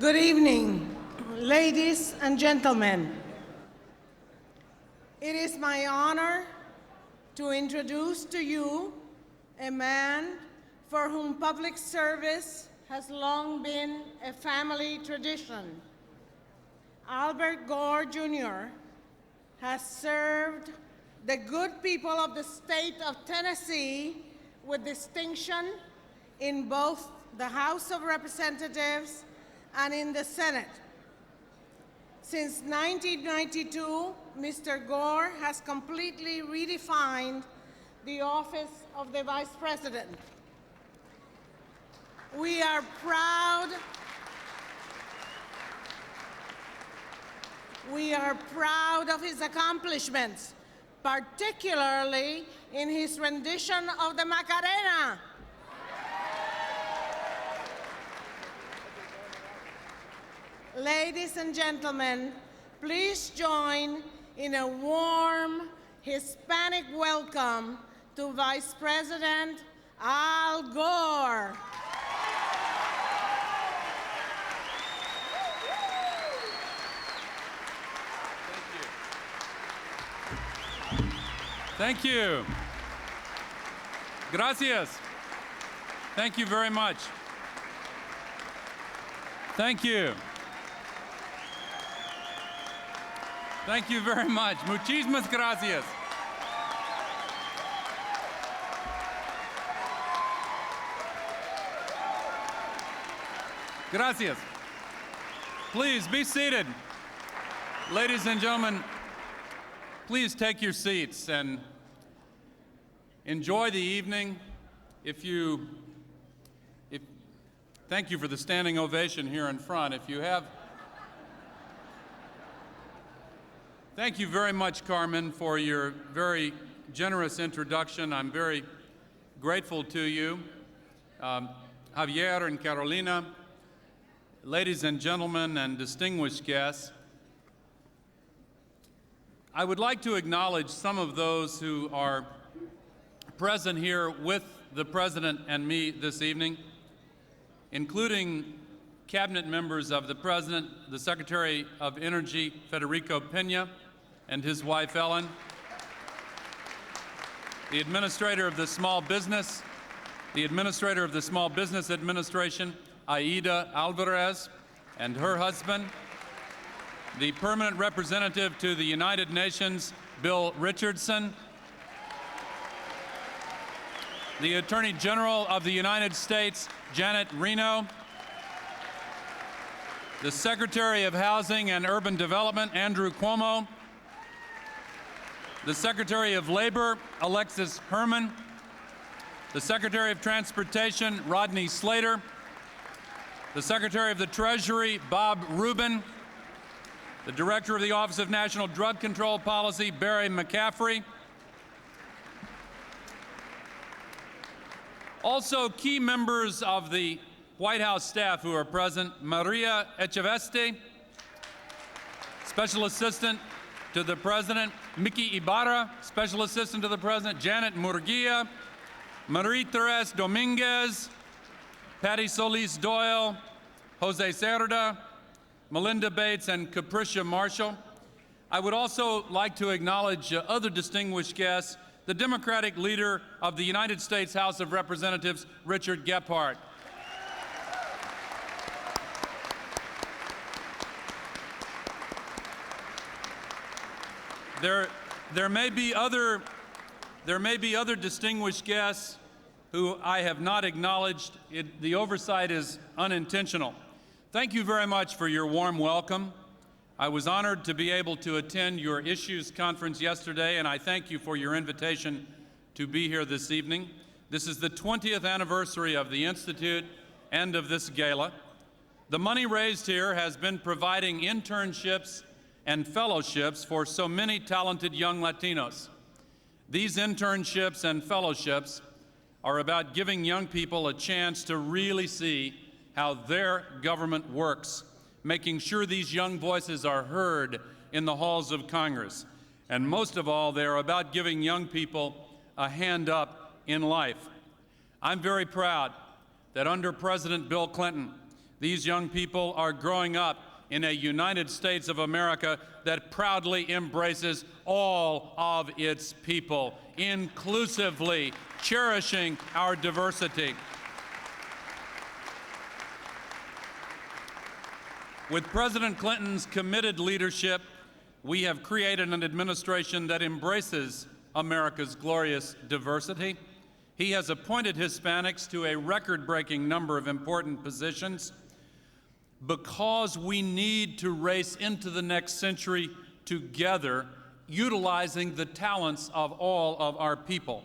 Good evening, ladies and gentlemen. It is my honor to introduce to you a man for whom public service has long been a family tradition. Albert Gore, Jr. has served the good people of the state of Tennessee with distinction in both the House of Representatives and in the Senate. Since 1992, Mr. Gore has completely redefined the office of the Vice President. We are proud of his accomplishments, particularly in his rendition of the Macarena. Ladies and gentlemen, please join in a warm Hispanic welcome to Vice President Al Gore. Thank you. Gracias. Thank you very much. Thank you. Thank you very much. Muchísimas gracias. Gracias. Please be seated. Ladies and gentlemen, please take your seats and enjoy the evening. Thank you for the standing ovation here in front. Thank you very much, Carmen, for your very generous introduction. I'm very grateful to you. Javier and Carolina, ladies and gentlemen, and distinguished guests, I would like to acknowledge some of those who are present here with the President and me this evening, including cabinet members of the President, the Secretary of Energy, Federico Pena, and his wife, Ellen, the Administrator of the Small Business Administration, Aida Alvarez, and her husband, the Permanent Representative to the United Nations, Bill Richardson, the Attorney General of the United States, Janet Reno, the Secretary of Housing and Urban Development, Andrew Cuomo, the Secretary of Labor, Alexis Herman, the Secretary of Transportation, Rodney Slater, the Secretary of the Treasury, Bob Rubin, the Director of the Office of National Drug Control Policy, Barry McCaffrey. Also, key members of the White House staff who are present: Maria Echeveste, Special Assistant to the President; Mickey Ibarra, Special Assistant to the President; Janet Murguia, Marie-Therese Dominguez, Patty Solis Doyle, Jose Cerda, Melinda Bates, and Capricia Marshall. I would also like to acknowledge other distinguished guests: the Democratic leader of the United States House of Representatives, Richard Gephardt. There may be other distinguished guests who I have not acknowledged. The oversight is unintentional. Thank you very much for your warm welcome. I was honored to be able to attend your Issues Conference yesterday, and I thank you for your invitation to be here this evening. This is the 20th anniversary of the Institute and of this gala. The money raised here has been providing internships and fellowships for so many talented young Latinos. These internships and fellowships are about giving young people a chance to really see how their government works, making sure these young voices are heard in the halls of Congress. And most of all, they're about giving young people a hand up in life. I'm very proud that under President Bill Clinton, These young people are growing up in a United States of America that proudly embraces all of its people, inclusively cherishing our diversity. With President Clinton's committed leadership, we have created an administration that embraces America's glorious diversity. He has appointed Hispanics to a record-breaking number of important positions because we need to race into the next century together, utilizing the talents of all of our people.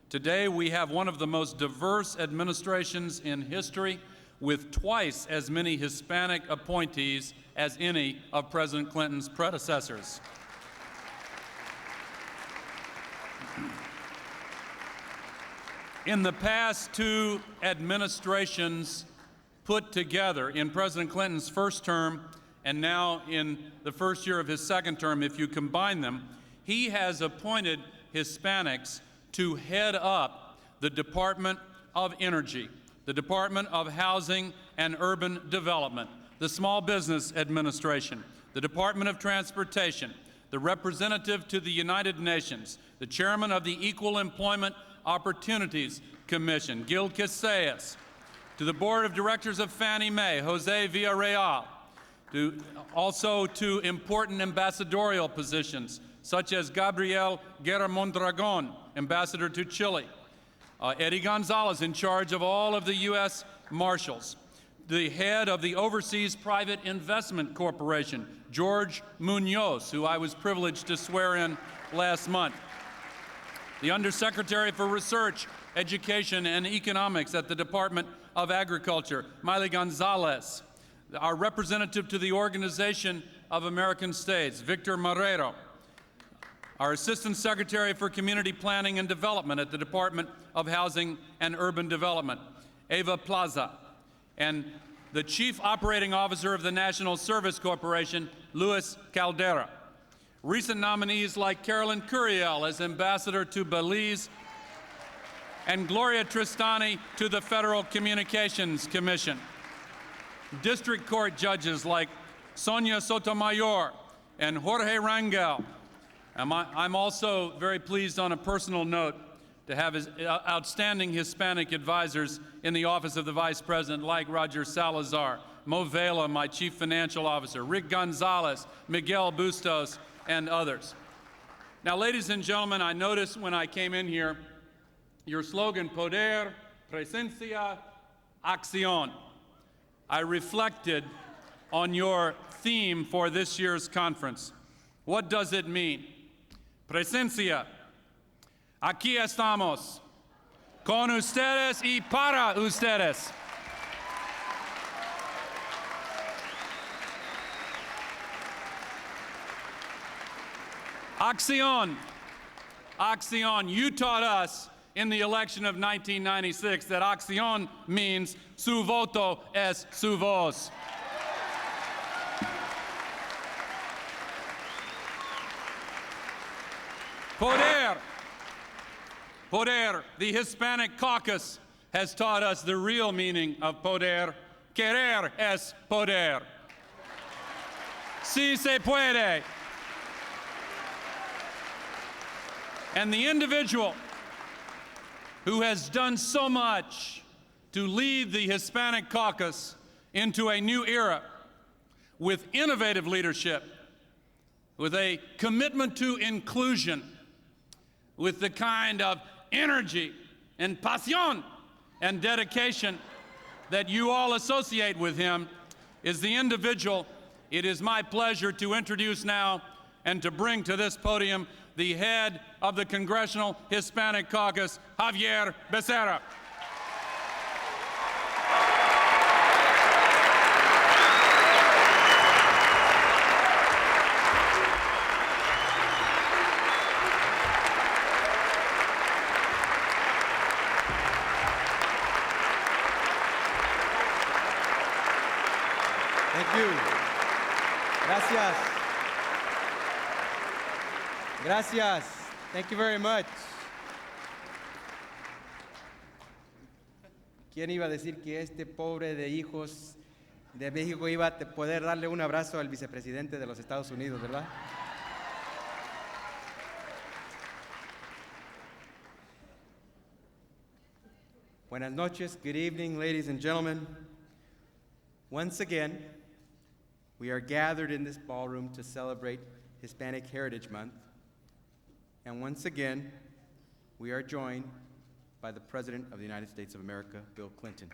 Today, we have one of the most diverse administrations in history, with twice as many Hispanic appointees as any of President Clinton's predecessors. In the past two administrations put together, in President Clinton's first term and now in the first year of his second term, if you combine them, he has appointed Hispanics to head up the Department of Energy, the Department of Housing and Urban Development, the Small Business Administration, the Department of Transportation, the representative to the United Nations, the chairman of the Equal Employment Opportunities Commission, Gil Casillas, to the Board of Directors of Fannie Mae, Jose Villarreal, also to important ambassadorial positions, such as Gabriel Guerra Mondragon, ambassador to Chile, Eddie Gonzalez, in charge of all of the U.S. Marshals, the head of the Overseas Private Investment Corporation, George Munoz, who I was privileged to swear in last month, the Undersecretary for Research, Education, and Economics at the Department of Agriculture, Miley Gonzalez, our representative to the Organization of American States, Victor Marrero, our Assistant Secretary for Community Planning and Development at the Department of Housing and Urban Development, Eva Plaza, and the Chief Operating Officer of the National Service Corporation, Luis Caldera. Recent nominees like Carolyn Curiel as Ambassador to Belize and Gloria Tristani to the Federal Communications Commission. District Court judges like Sonia Sotomayor and Jorge Rangel. I'm also very pleased on a personal note to have outstanding Hispanic advisors in the Office of the Vice President like Roger Salazar, Mo Vela, my Chief Financial Officer, Rick Gonzalez, Miguel Bustos, and others. Now, ladies and gentlemen, I noticed when I came in here, your slogan, Poder, Presencia, Acción. I reflected on your theme for this year's conference. What does it mean? Presencia. Aquí estamos. Con ustedes y para ustedes. Acción. Acción. You taught us in the election of 1996 that acción means su voto es su voz. Poder. Poder. The Hispanic Caucus has taught us the real meaning of poder. Querer es poder. Si se puede. And the individual who has done so much to lead the Hispanic Caucus into a new era with innovative leadership, with a commitment to inclusion, with the kind of energy and pasión and dedication that you all associate with him, is the individual it is my pleasure to introduce now and to bring to this podium the head of the Congressional Hispanic Caucus, Javier Becerra. Thank you. Gracias. Gracias. Thank you very much. ¿Quién iba a decir que este pobre de hijos de México iba a poder darle un abrazo al vicepresidente de los Estados Unidos, ¿verdad? Buenas noches, good evening, ladies and gentlemen. Once again, we are gathered in this ballroom to celebrate Hispanic Heritage Month. And once again, we are joined by the President of the United States of America, Bill Clinton.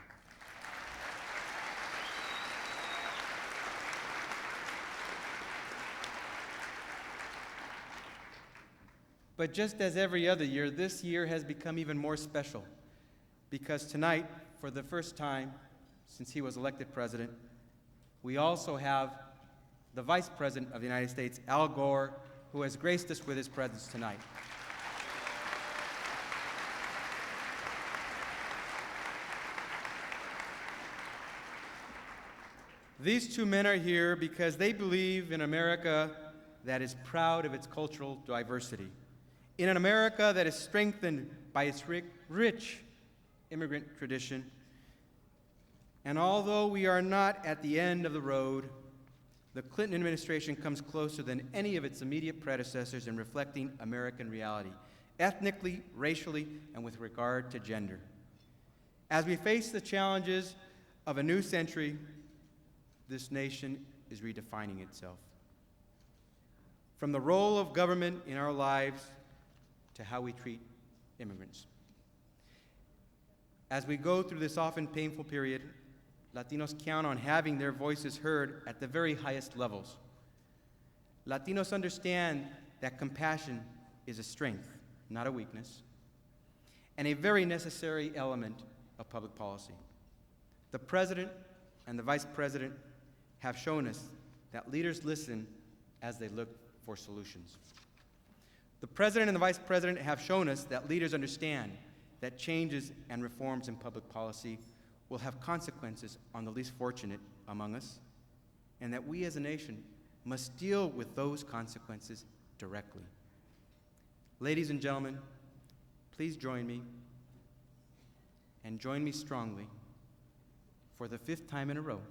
But just as every other year, this year has become even more special because tonight, for the first time since he was elected president, we also have the Vice President of the United States, Al Gore, who has graced us with his presence tonight. These two men are here because they believe in America that is proud of its cultural diversity, in an America that is strengthened by its rich immigrant tradition. And although we are not at the end of the road, the Clinton administration comes closer than any of its immediate predecessors in reflecting American reality, ethnically, racially, and with regard to gender. As we face the challenges of a new century, this nation is redefining itself. From the role of government in our lives to how we treat immigrants. As we go through this often painful period, Latinos count on having their voices heard at the very highest levels. Latinos understand that compassion is a strength, not a weakness, and a very necessary element of public policy. The President and the Vice President have shown us that leaders listen as they look for solutions. The President and the Vice President have shown us that leaders understand that changes and reforms in public policy will have consequences on the least fortunate among us, and that we as a nation must deal with those consequences directly. Ladies and gentlemen, please join me, and join me strongly, for the 5th time in a row,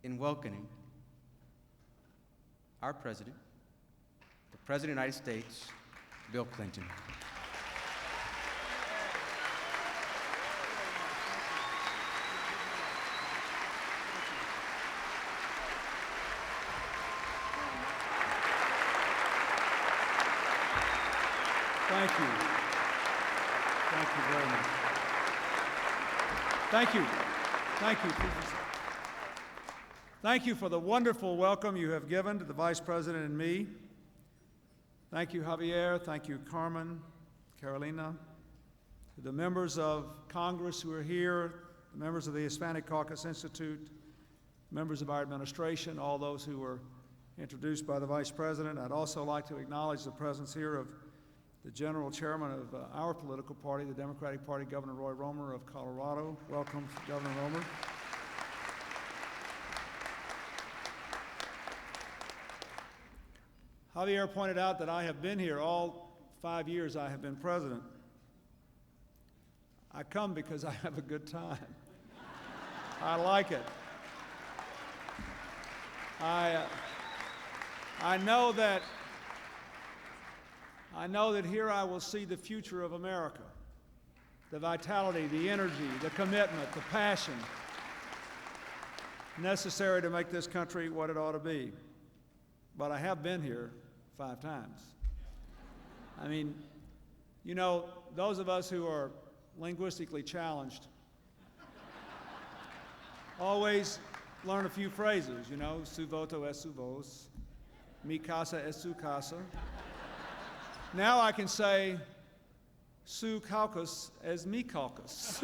in welcoming our President, the President of the United States, Bill Clinton. Thank you. Thank you very much. Thank you. Thank you. Thank you for the wonderful welcome you have given to the Vice President and me. Thank you, Javier. Thank you, Carmen, Carolina. To the members of Congress who are here, the members of the Hispanic Caucus Institute, members of our administration, all those who were introduced by the Vice President. I'd also like to acknowledge the presence here of the General Chairman of our political party, the Democratic Party, Governor Roy Romer of Colorado. Welcome, Governor Romer. Javier pointed out that I have been here all 5 years I have been president. I come because I have a good time. I like it. I know that here I will see the future of America, the vitality, the energy, the commitment, the passion necessary to make this country what it ought to be. But I have been here 5 times. I mean, you know, those of us who are linguistically challenged always learn a few phrases, you know, su voto es su voz, mi casa es su casa. Now I can say, su caucus es mi caucus.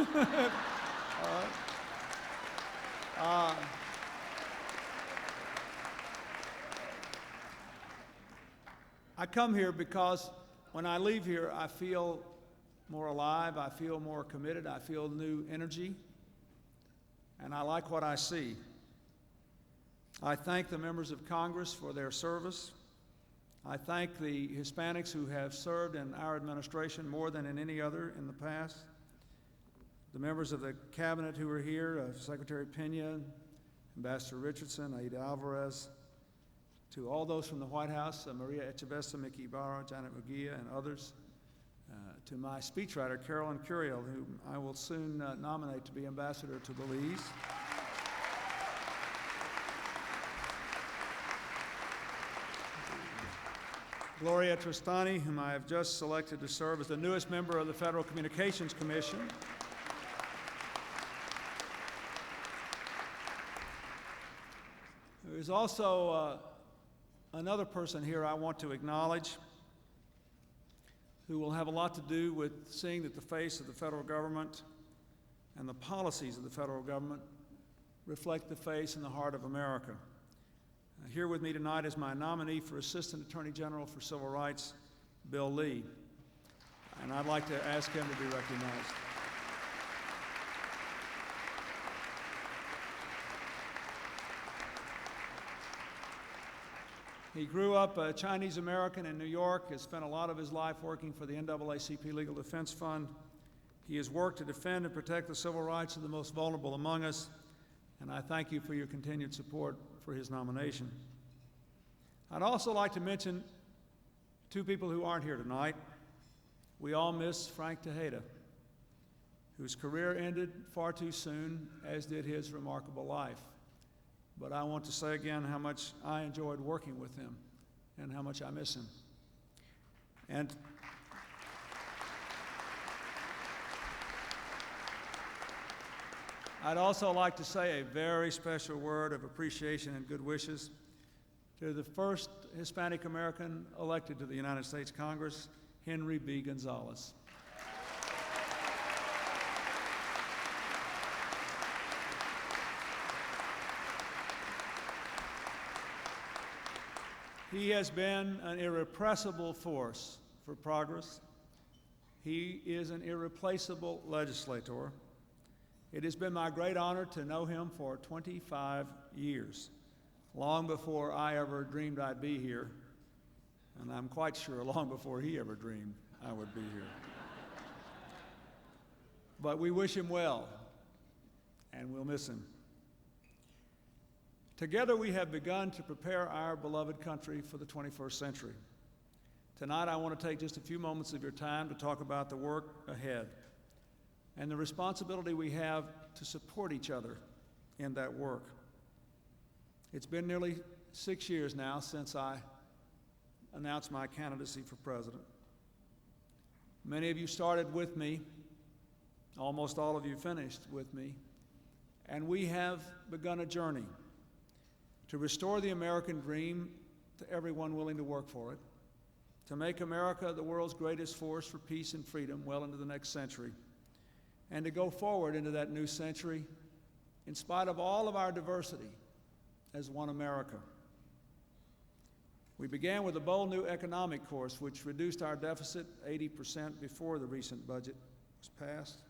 I come here because when I leave here, I feel more alive, I feel more committed, I feel new energy, and I like what I see. I thank the members of Congress for their service. I thank the Hispanics who have served in our administration more than in any other in the past. The members of the cabinet who are here, Secretary Pena, Ambassador Richardson, Aida Alvarez, to all those from the White House, Maria Echevesta, Mickey Ibarra, Janet Mugia, and others, to my speechwriter, Carolyn Curiel, whom I will soon nominate to be ambassador to Belize. Gloria Tristani, whom I have just selected to serve as the newest member of the Federal Communications Commission. There is also another person here I want to acknowledge who will have a lot to do with seeing that the face of the federal government and the policies of the federal government reflect the face and the heart of America. Here with me tonight is my nominee for Assistant Attorney General for Civil Rights, Bill Lee, and I'd like to ask him to be recognized. He grew up a Chinese American in New York, has spent a lot of his life working for the NAACP Legal Defense Fund. He has worked to defend and protect the civil rights of the most vulnerable among us, and I thank you for your continued support for his nomination. I'd also like to mention two people who aren't here tonight. We all miss Frank Tejeda, whose career ended far too soon, as did his remarkable life. But I want to say again how much I enjoyed working with him and how much I miss him. And I'd also like to say a very special word of appreciation and good wishes to the first Hispanic American elected to the United States Congress, Henry B. Gonzalez. He has been an irrepressible force for progress. He is an irreplaceable legislator. It has been my great honor to know him for 25 years, long before I ever dreamed I'd be here, and I'm quite sure long before he ever dreamed I would be here. But we wish him well, and we'll miss him. Together we have begun to prepare our beloved country for the 21st century. Tonight I want to take just a few moments of your time to talk about the work ahead and the responsibility we have to support each other in that work. It's been nearly 6 years now since I announced my candidacy for president. Many of you started with me, almost all of you finished with me, and we have begun a journey to restore the American dream to everyone willing to work for it, to make America the world's greatest force for peace and freedom well into the next century, and to go forward into that new century in spite of all of our diversity as one America. We began with a bold new economic course which reduced our deficit 80% before the recent budget was passed.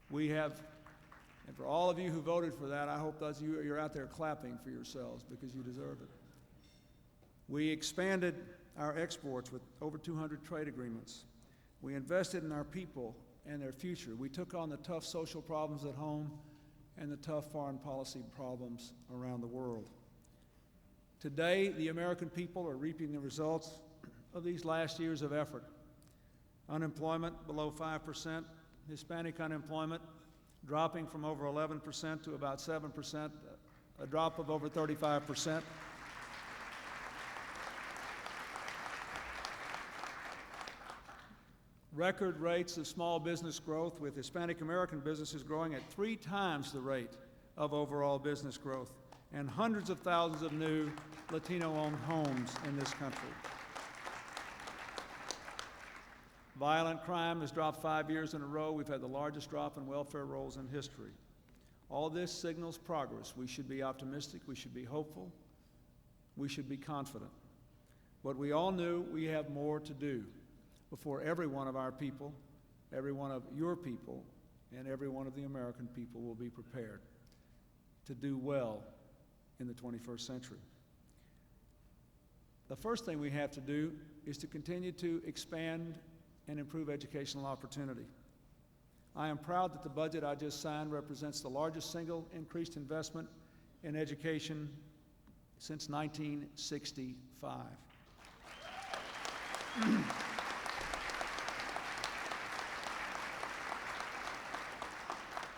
We have, and for all of you who voted for that, I hope those of you you're out there clapping for yourselves because you deserve it. We expanded our exports with over 200 trade agreements. We invested in our people and their future. We took on the tough social problems at home and the tough foreign policy problems around the world. Today, the American people are reaping the results of these last years of effort. Unemployment below 5%, Hispanic unemployment dropping from over 11% to about 7%, a drop of over 35%. Record rates of small business growth, with Hispanic American businesses growing at 3 times the rate of overall business growth, and hundreds of thousands of new Latino-owned homes in this country. Violent crime has dropped 5 years in a row. We've had the largest drop in welfare rolls in history. All this signals progress. We should be optimistic. We should be hopeful. We should be confident. But we all knew we have more to do before every one of our people, every one of your people, and every one of the American people will be prepared to do well in the 21st century. The first thing we have to do is to continue to expand and improve educational opportunity. I am proud that the budget I just signed represents the largest single increased investment in education since 1965.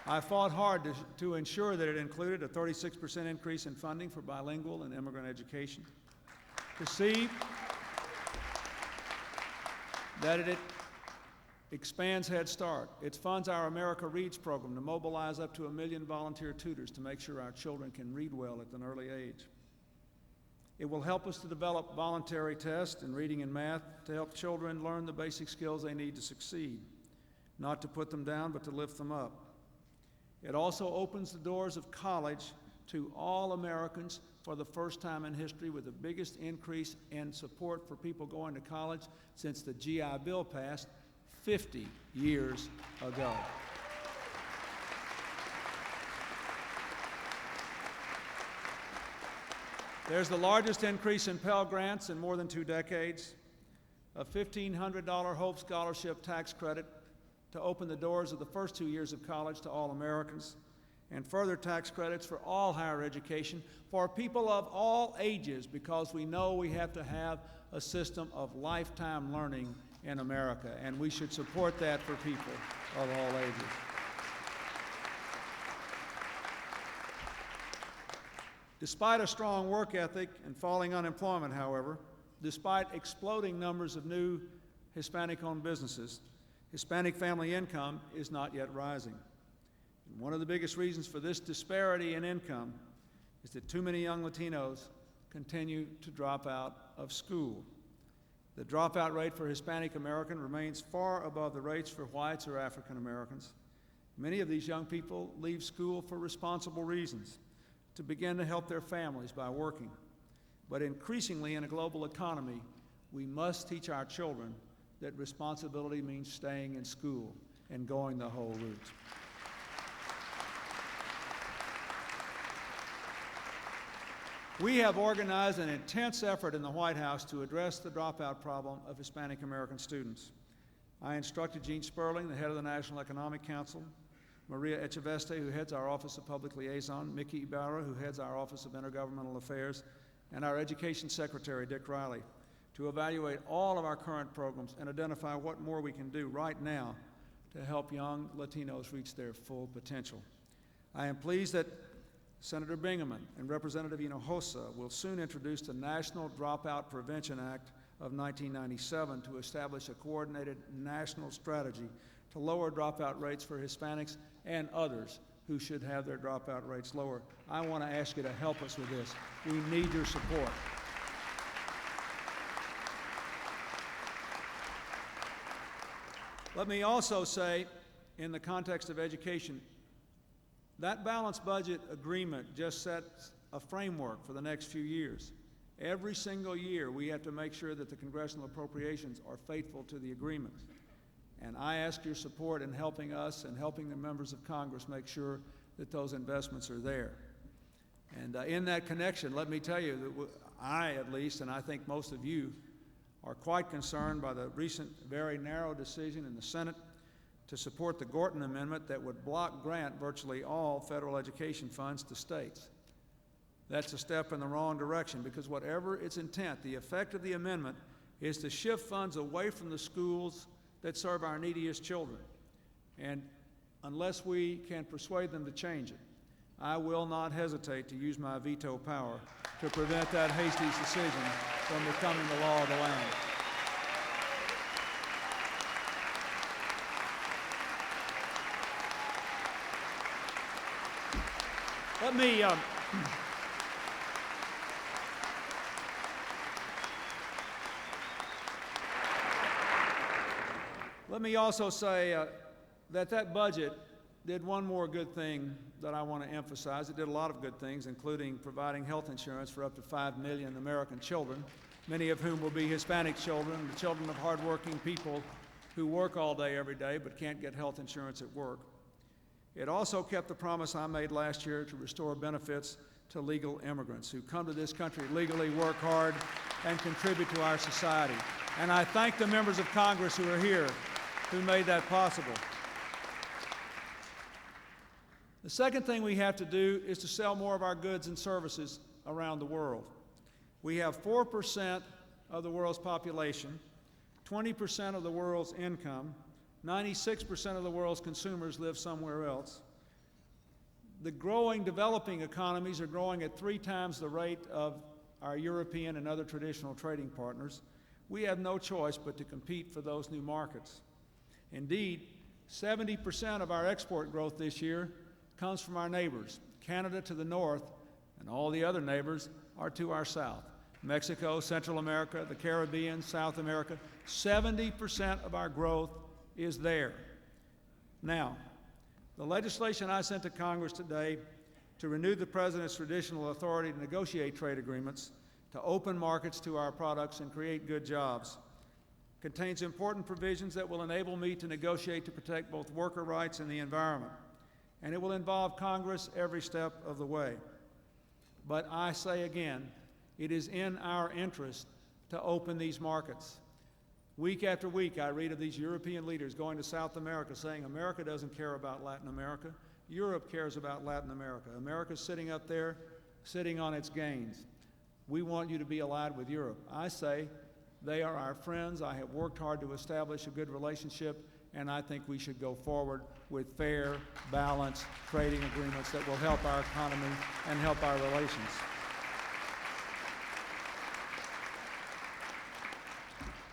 I fought hard to ensure that it included a 36% increase in funding for bilingual and immigrant education, to see that it expands Head Start. It funds our America Reads program to mobilize up to 1 million volunteer tutors to make sure our children can read well at an early age. It will help us to develop voluntary tests in reading and math to help children learn the basic skills they need to succeed, not to put them down, but to lift them up. It also opens the doors of college to all Americans for the first time in history, with the biggest increase in support for people going to college since the GI Bill passed 50 years ago. There's the largest increase in Pell Grants in more than 2 decades, a $1,500 Hope Scholarship tax credit to open the doors of the first 2 years of college to all Americans, and further tax credits for all higher education for people of all ages, because we know we have to have a system of lifetime learning in America, and we should support that for people of all ages. Despite a strong work ethic and falling unemployment, however, despite exploding numbers of new Hispanic-owned businesses, Hispanic family income is not yet rising. And one of the biggest reasons for this disparity in income is that too many young Latinos continue to drop out of school. The dropout rate for Hispanic American remains far above the rates for whites or African Americans. Many of these young people leave school for responsible reasons, to begin to help their families by working. But increasingly in a global economy, we must teach our children that responsibility means staying in school and going the whole route. We have organized an intense effort in the White House to address the dropout problem of Hispanic American students. I instructed Gene Sperling, the head of the National Economic Council, Maria Echeveste, who heads our Office of Public Liaison, Mickey Ibarra, who heads our Office of Intergovernmental Affairs, and our Education Secretary, Dick Riley, to evaluate all of our current programs and identify what more we can do right now to help young Latinos reach their full potential. I am pleased that Senator Bingaman and Representative Hinojosa will soon introduce the National Dropout Prevention Act of 1997 to establish a coordinated national strategy to lower dropout rates for Hispanics and others who should have their dropout rates lower. I want to ask you to help us with this. We need your support. Let me also say, in the context of education, that balanced budget agreement just sets a framework for the next few years. Every single year, we have to make sure that the congressional appropriations are faithful to the agreement. And I ask your support in helping us and helping the members of Congress make sure that those investments are there. And in that connection, let me tell you that I, at least, and I think most of you, are quite concerned by the recent very narrow decision in the Senate to support the Gorton Amendment that would grant virtually all federal education funds to states. That's a step in the wrong direction, because whatever its intent, the effect of the amendment is to shift funds away from the schools that serve our neediest children. And unless we can persuade them to change it, I will not hesitate to use my veto power to prevent that hasty decision from becoming the law of the land. Let me also say that budget did one more good thing that I want to emphasize. It did a lot of good things, including providing health insurance for up to 5 million American children, many of whom will be Hispanic children, the children of hardworking people who work all day every day but can't get health insurance at work. It also kept the promise I made last year to restore benefits to legal immigrants who come to this country legally, work hard, and contribute to our society. And I thank the members of Congress who are here who made that possible. The second thing we have to do is to sell more of our goods and services around the world. We have 4% of the world's population, 20% of the world's income, 96% of the world's consumers live somewhere else. The growing developing economies are growing at 3 times the rate of our European and other traditional trading partners. We have no choice but to compete for those new markets. Indeed, 70% of our export growth this year comes from our neighbors. Canada to the north, and all the other neighbors are to our south. Mexico, Central America, the Caribbean, South America, 70% of our growth is there. Now, the legislation I sent to Congress today to renew the President's traditional authority to negotiate trade agreements, to open markets to our products and create good jobs, contains important provisions that will enable me to negotiate to protect both worker rights and the environment. And it will involve Congress every step of the way. But I say again, it is in our interest to open these markets. Week after week, I read of these European leaders going to South America saying, America doesn't care about Latin America. Europe cares about Latin America. America's sitting up there, sitting on its gains. We want you to be allied with Europe. I say they are our friends. I have worked hard to establish a good relationship, and I think we should go forward with fair, balanced trading agreements that will help our economy and help our relations.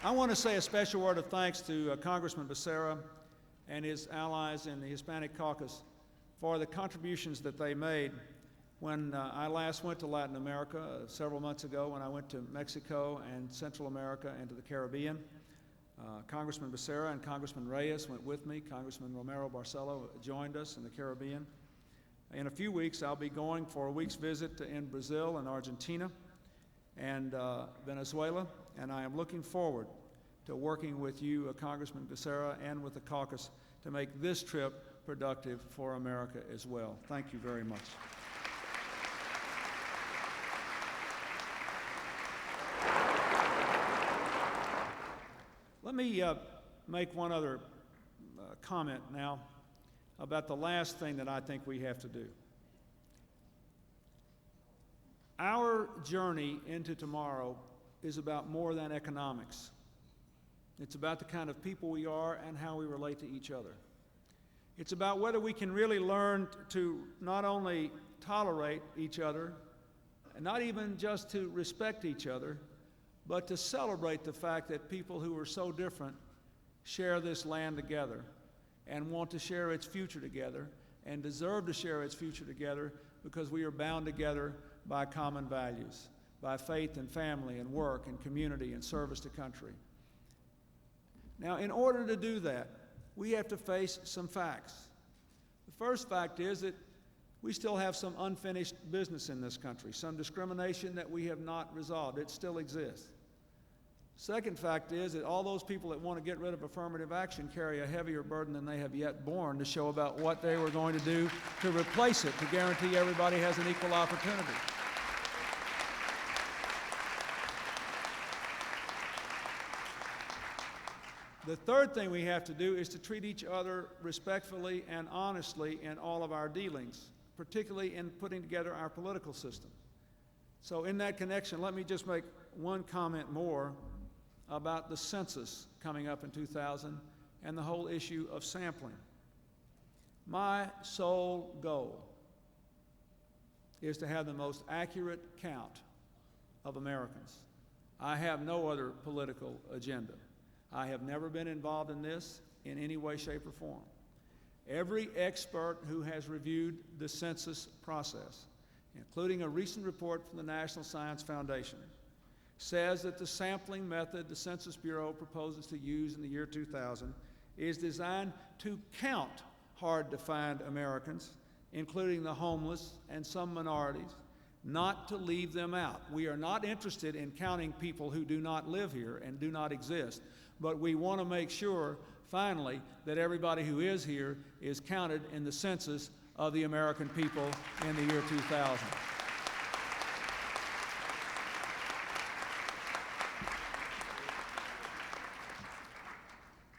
I want to say a special word of thanks to Congressman Becerra and his allies in the Hispanic Caucus for the contributions that they made when I last went to Latin America several months ago, when I went to Mexico and Central America and to the Caribbean. Congressman Becerra and Congressman Reyes went with me. Congressman Romero Barcelo joined us in the Caribbean. In a few weeks, I'll be going for a week's visit in Brazil and Argentina and Venezuela, and I am looking forward to working with you, Congressman Becerra, and with the caucus to make this trip productive for America as well. Thank you very much. Let me make one other comment now about the last thing that I think we have to do. Our journey into tomorrow is about more than economics. It's about the kind of people we are and how we relate to each other. It's about whether we can really learn to not only tolerate each other, and not even just to respect each other, but to celebrate the fact that people who are so different share this land together and want to share its future together and deserve to share its future together because we are bound together by common values, by faith and family and work and community and service to country. Now, in order to do that, we have to face some facts. The first fact is that we still have some unfinished business in this country, some discrimination that we have not resolved. It still exists. Second fact is that all those people that want to get rid of affirmative action carry a heavier burden than they have yet borne to show about what they were going to do to replace it, to guarantee everybody has an equal opportunity. The third thing we have to do is to treat each other respectfully and honestly in all of our dealings, particularly in putting together our political system. So in that connection, let me just make one comment more about the census coming up in 2000 and the whole issue of sampling. My sole goal is to have the most accurate count of Americans. I have no other political agenda. I have never been involved in this in any way, shape, or form. Every expert who has reviewed the census process, including a recent report from the National Science Foundation, says that the sampling method the Census Bureau proposes to use in the year 2000 is designed to count hard-to-find Americans, including the homeless and some minorities, not to leave them out. We are not interested in counting people who do not live here and do not exist, but we want to make sure, finally, that everybody who is here is counted in the census of the American people in the year 2000.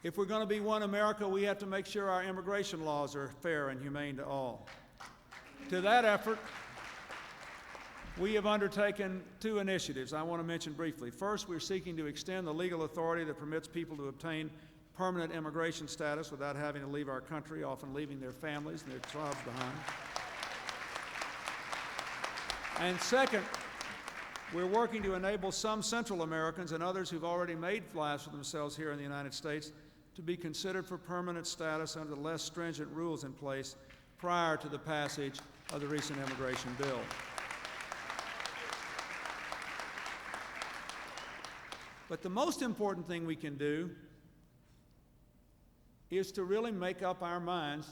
If we're going to be one America, we have to make sure our immigration laws are fair and humane to all. To that effort, we have undertaken 2 initiatives I want to mention briefly. First, we're seeking to extend the legal authority that permits people to obtain permanent immigration status without having to leave our country, often leaving their families and their tribes behind. And second, we're working to enable some Central Americans and others who've already made lives for themselves here in the United States to be considered for permanent status under the less stringent rules in place prior to the passage of the recent immigration bill. But the most important thing we can do is to really make up our minds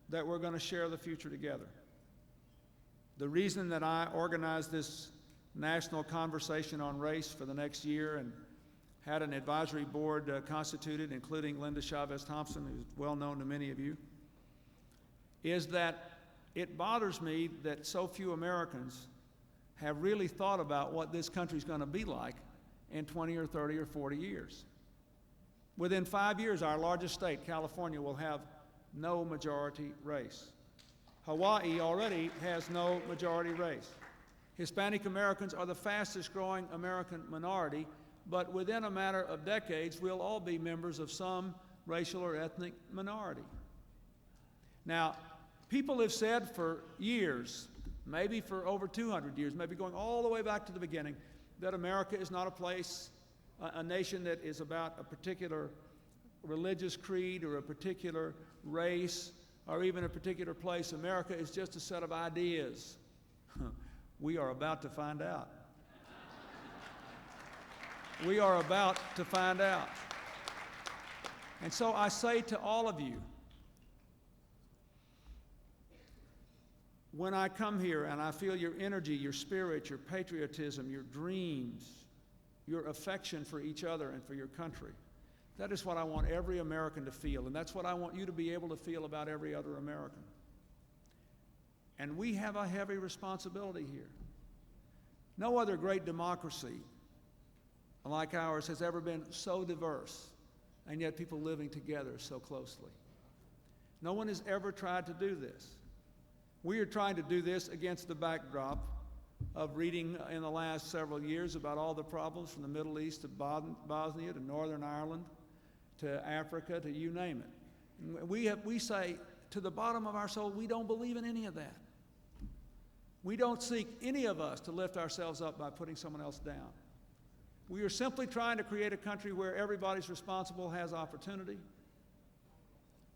that we're going to share the future together. The reason that I organized this national conversation on race for the next year and had an advisory board constituted, including Linda Chavez Thompson, who's well known to many of you, is that it bothers me that so few Americans have really thought about what this country's going to be like in 20 or 30 or 40 years. Within 5 years, our largest state, California, will have no majority race. Hawaii already has no majority race. Hispanic Americans are the fastest growing American minority, but within a matter of decades, we'll all be members of some racial or ethnic minority. Now, people have said for years, maybe for over 200 years, maybe going all the way back to the beginning, that America is not a place, a nation that is about a particular religious creed or a particular race or even a particular place. America is just a set of ideas. We are about to find out. We are about to find out. And so I say to all of you, when I come here and I feel your energy, your spirit, your patriotism, your dreams, your affection for each other and for your country, that is what I want every American to feel, and that's what I want you to be able to feel about every other American. And we have a heavy responsibility here. No other great democracy like ours has ever been so diverse, and yet people living together so closely. No one has ever tried to do this. We are trying to do this against the backdrop of reading in the last several years about all the problems from the Middle East to Bosnia to Northern Ireland to Africa to you name it. We say to the bottom of our soul, we don't believe in any of that. We don't seek any of us to lift ourselves up by putting someone else down. We are simply trying to create a country where everybody's responsible, has opportunity,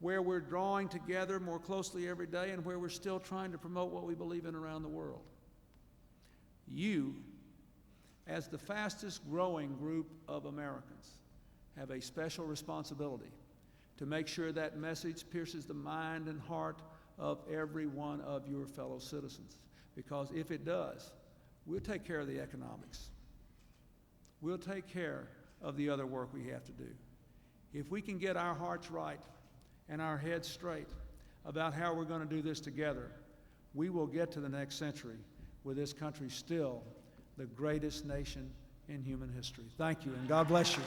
where we're drawing together more closely every day, and where we're still trying to promote what we believe in around the world. You, as the fastest growing group of Americans, have a special responsibility to make sure that message pierces the mind and heart of every one of your fellow citizens. Because if it does, we'll take care of the economics. We'll take care of the other work we have to do. If we can get our hearts right and our heads straight about how we're going to do this together, we will get to the next century with this country still the greatest nation in human history. Thank you, and God bless you.